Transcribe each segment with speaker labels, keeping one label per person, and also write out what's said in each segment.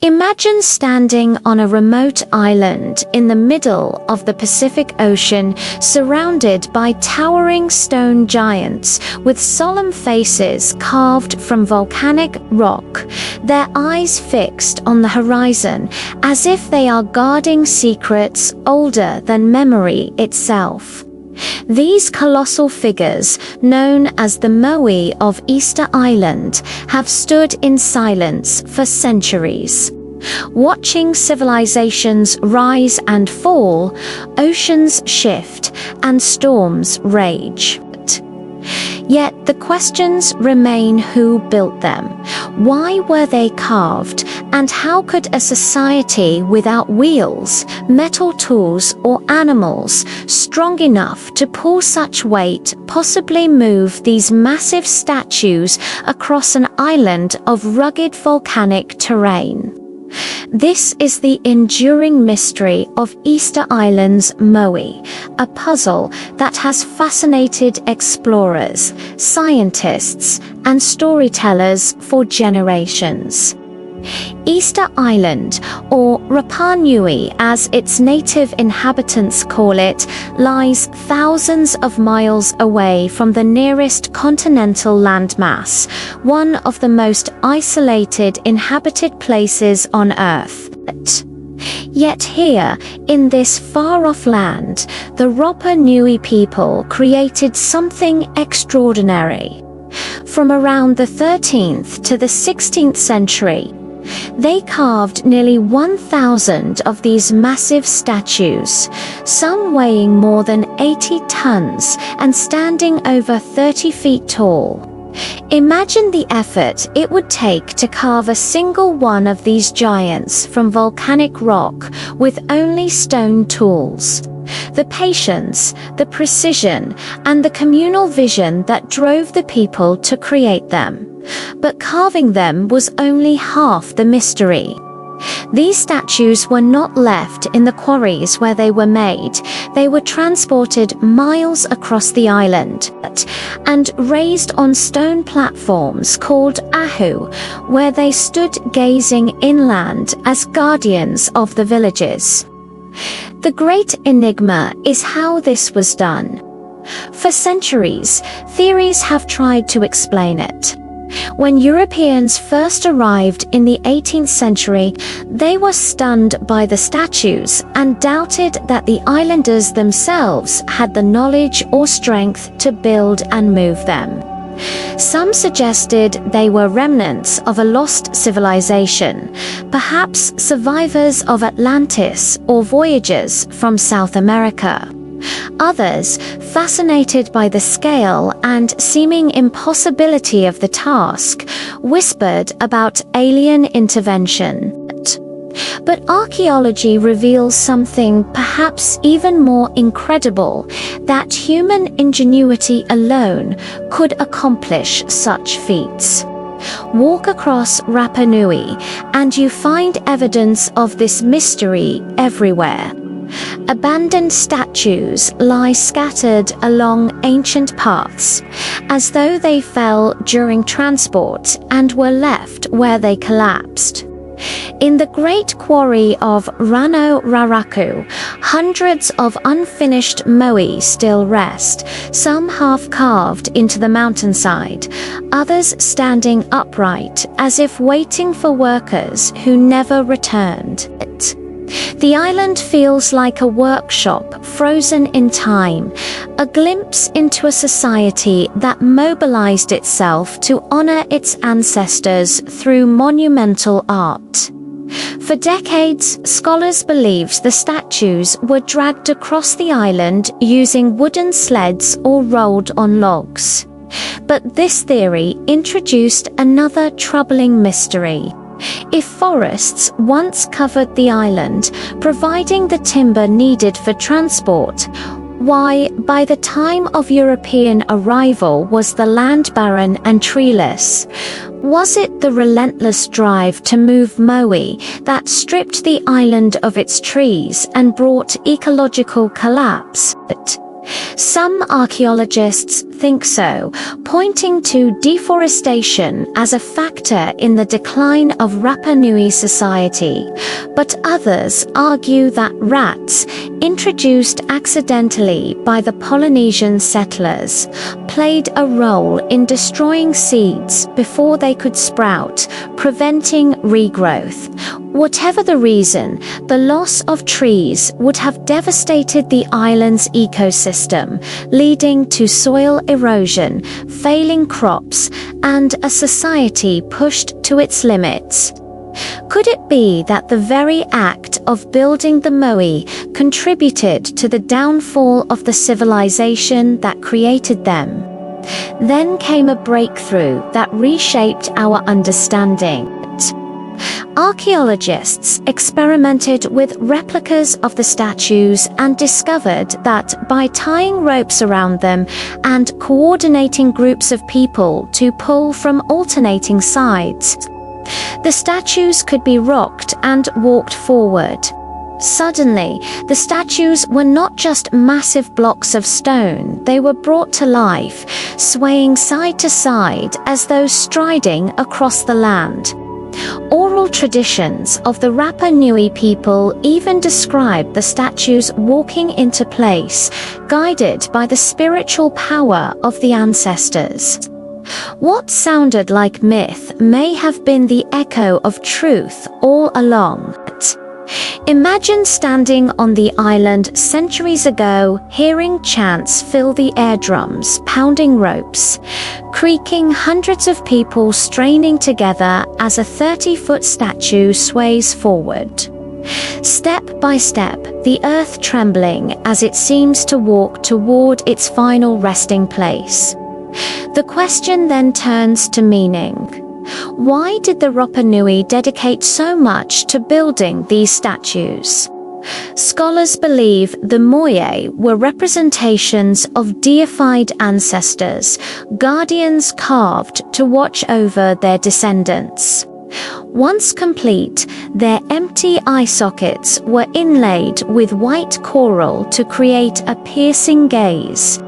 Speaker 1: Imagine standing on a remote island in the middle of the Pacific Ocean, surrounded by towering stone giants with solemn faces carved from volcanic rock, their eyes fixed on the horizon as if they are guarding secrets older than memory itself. These colossal figures, known as the Moai of Easter Island, have stood in silence for centuries, watching civilizations rise and fall, oceans shift, and storms rage. Yet the questions remain: who built them? Why were they carved? And how could a society without wheels, metal tools, or animals strong enough to pull such weight possibly move these massive statues across an island of rugged volcanic terrain? This is the enduring mystery of Easter Island's Moai, a puzzle that has fascinated explorers, scientists, and storytellers for generations. Easter Island, or Rapa Nui as its native inhabitants call it, lies thousands of miles away from the nearest continental landmass, one of the most isolated inhabited places on Earth. Yet here, in this far-off land, the Rapa Nui people created something extraordinary. From around the 13th to the 16th century, they carved nearly 1,000 of these massive statues, some weighing more than 80 tons and standing over 30 feet tall. Imagine the effort it would take to carve a single one of these giants from volcanic rock with only stone tools. The patience, the precision, and the communal vision that drove the people to create them. But carving them was only half the mystery. These statues were not left in the quarries where they were made. They were transported miles across the island and raised on stone platforms called ahu, where they stood gazing inland as guardians of the villages. The great enigma is how this was done. For centuries, theories have tried to explain it. When Europeans first arrived in the 18th century, they were stunned by the statues and doubted that the islanders themselves had the knowledge or strength to build and move them. Some suggested they were remnants of a lost civilization, perhaps survivors of Atlantis or voyagers from South America. Others, fascinated by the scale and seeming impossibility of the task, whispered about alien intervention. But archaeology reveals something perhaps even more incredible: that human ingenuity alone could accomplish such feats. Walk across Rapa Nui, and you find evidence of this mystery everywhere. Abandoned statues lie scattered along ancient paths, as though they fell during transport and were left where they collapsed. In the great quarry of Rano Raraku, hundreds of unfinished moai still rest, some half carved into the mountainside, others standing upright as if waiting for workers who never returned. The island feels like a workshop frozen in time, a glimpse into a society that mobilized itself to honor its ancestors through monumental art. For decades, scholars believed the statues were dragged across the island using wooden sleds or rolled on logs. But this theory introduced another troubling mystery. If forests once covered the island, providing the timber needed for transport, why, by the time of European arrival, was the land barren and treeless? Was it the relentless drive to move Moai that stripped the island of its trees and brought ecological collapse? Some archaeologists think so, pointing to deforestation as a factor in the decline of Rapa Nui society, but others argue that rats, introduced accidentally by the Polynesian settlers, played a role in destroying seeds before they could sprout, preventing regrowth. Whatever the reason, the loss of trees would have devastated the island's ecosystem, leading to soil erosion, failing crops, and a society pushed to its limits. Could it be that the very act of building the Moai contributed to the downfall of the civilization that created them? Then came a breakthrough that reshaped our understanding. Archaeologists experimented with replicas of the statues and discovered that by tying ropes around them and coordinating groups of people to pull from alternating sides, the statues could be rocked and walked forward. Suddenly, the statues were not just massive blocks of stone, they were brought to life, swaying side to side as though striding across the land. Oral traditions of the Rapa Nui people even describe the statues walking into place, guided by the spiritual power of the ancestors. What sounded like myth may have been the echo of truth all along. Imagine standing on the island centuries ago, hearing chants fill the air drums, pounding ropes, creaking, hundreds of people straining together as a 30-foot statue sways forward. Step by step, the earth trembling as it seems to walk toward its final resting place. The question then turns to meaning. Why did the Rapa Nui dedicate so much to building these statues? Scholars believe the Moai were representations of deified ancestors, guardians carved to watch over their descendants. Once complete, their empty eye sockets were inlaid with white coral to create a piercing gaze.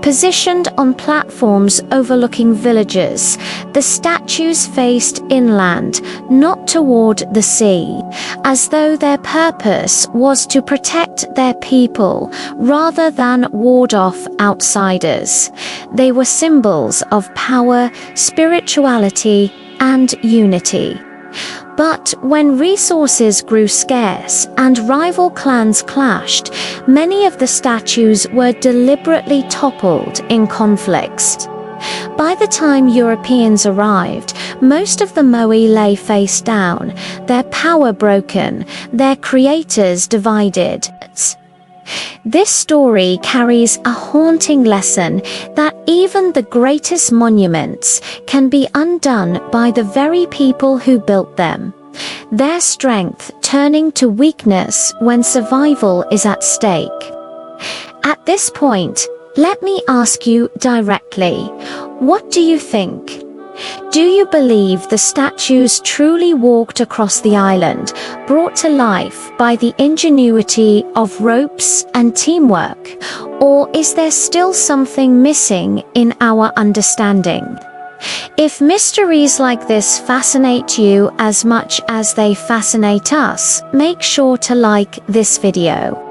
Speaker 1: Positioned on platforms overlooking villages, the statues faced inland, not toward the sea, as though their purpose was to protect their people rather than ward off outsiders. They were symbols of power, spirituality, and unity. But when resources grew scarce and rival clans clashed, many of the statues were deliberately toppled in conflicts. By the time Europeans arrived, most of the Moai lay face down, their power broken, their creators divided. This story carries a haunting lesson that even the greatest monuments can be undone by the very people who built them, their strength turning to weakness when survival is at stake. At this point, let me ask you directly, what do you think? Do you believe the statues truly walked across the island, brought to life by the ingenuity of ropes and teamwork? Or is there still something missing in our understanding? If mysteries like this fascinate you as much as they fascinate us, make sure to like this video.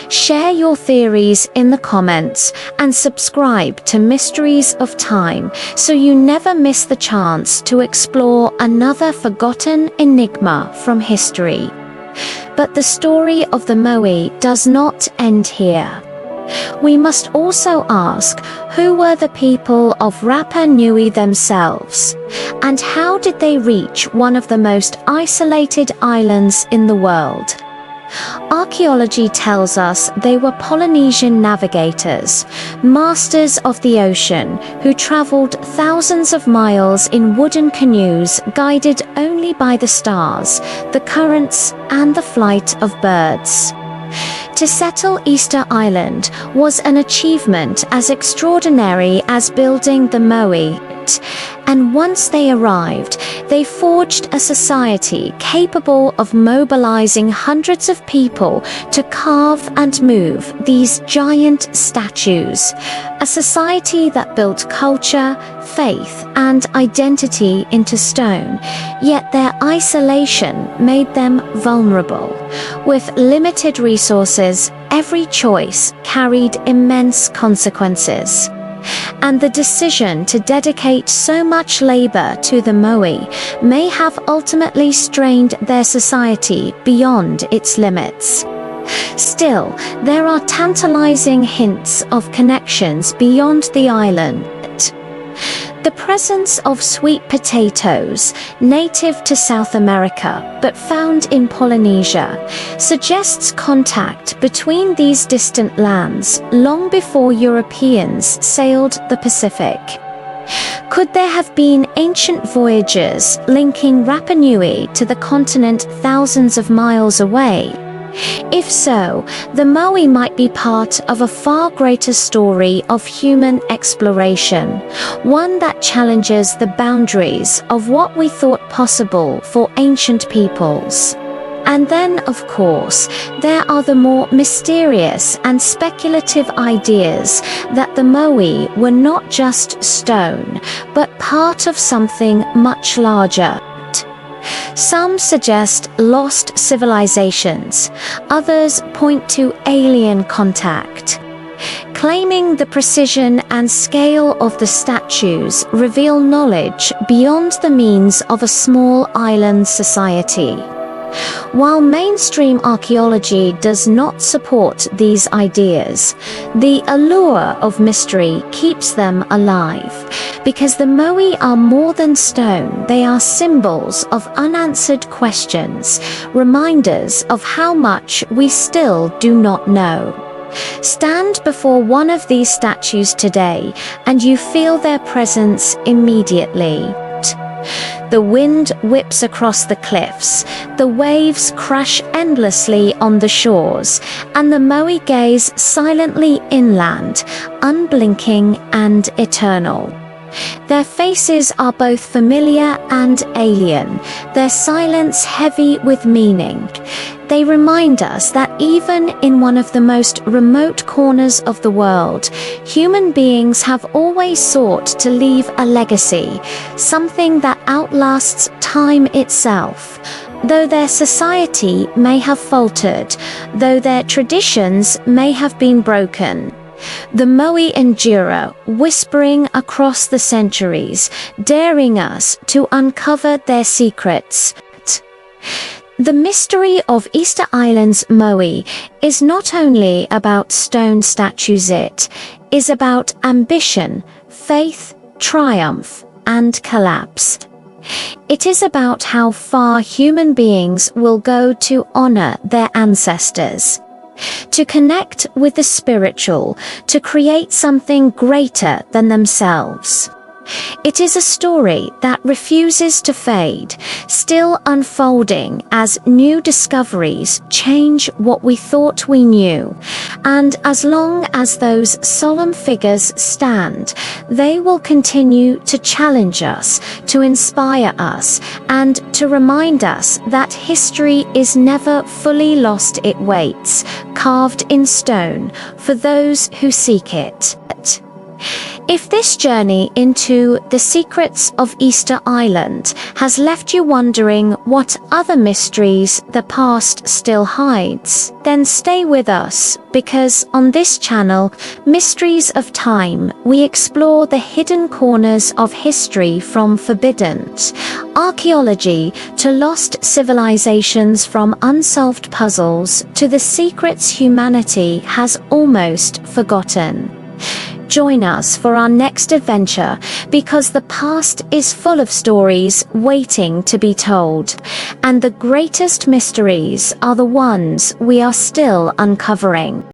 Speaker 1: Share your theories in the comments and subscribe to Mysteries of Time so you never miss the chance to explore another forgotten enigma from history. But the story of the Moai does not end here. We must also ask, who were the people of Rapa Nui themselves? And how did they reach one of the most isolated islands in the world? Archaeology tells us they were Polynesian navigators, masters of the ocean, who traveled thousands of miles in wooden canoes guided only by the stars, the currents, and the flight of birds. To settle Easter Island was an achievement as extraordinary as building the Moai. it. And once they arrived, they forged a society capable of mobilizing hundreds of people to carve and move these giant statues. A society that built culture, faith, and identity into stone, yet their isolation made them vulnerable. With limited resources, every choice carried immense consequences. And the decision to dedicate so much labor to the Moai may have ultimately strained their society beyond its limits. Still, there are tantalizing hints of connections beyond the island. The presence of sweet potatoes, native to South America but found in Polynesia, suggests contact between these distant lands long before Europeans sailed the Pacific. Could there have been ancient voyages linking Rapa Nui to the continent thousands of miles away? If so, the Moai might be part of a far greater story of human exploration, one that challenges the boundaries of what we thought possible for ancient peoples. And then, of course, there are the more mysterious and speculative ideas that the Moai were not just stone, but part of something much larger. Some suggest lost civilizations, others point to alien contact. Claiming the precision and scale of the statues reveal knowledge beyond the means of a small island society. While mainstream archaeology does not support these ideas, the allure of mystery keeps them alive. Because the Moai are more than stone, they are symbols of unanswered questions, reminders of how much we still do not know. Stand before one of these statues today, and you feel their presence immediately. The wind whips across the cliffs, the waves crash endlessly on the shores, and the Moai gaze silently inland, unblinking and eternal. Their faces are both familiar and alien, their silence heavy with meaning. They remind us that even in one of the most remote corners of the world, human beings have always sought to leave a legacy, something that outlasts time itself. Though their society may have faltered, though their traditions may have been broken, the Moai endure, whispering across the centuries, daring us to uncover their secrets. The mystery of Easter Island's Moai is not only about stone statues, it is about ambition, faith, triumph, and collapse. It is about how far human beings will go to honor their ancestors, to connect with the spiritual, to create something greater than themselves. It is a story that refuses to fade, still unfolding as new discoveries change what we thought we knew. And as long as those solemn figures stand, they will continue to challenge us, to inspire us, and to remind us that history is never fully lost. It waits, carved in stone, for those who seek it. If this journey into the secrets of Easter Island has left you wondering what other mysteries the past still hides, then stay with us, because on this channel, Mysteries of Time, we explore the hidden corners of history, from forbidden archaeology to lost civilizations, from unsolved puzzles to the secrets humanity has almost forgotten. Join us for our next adventure, because the past is full of stories waiting to be told, and the greatest mysteries are the ones we are still uncovering.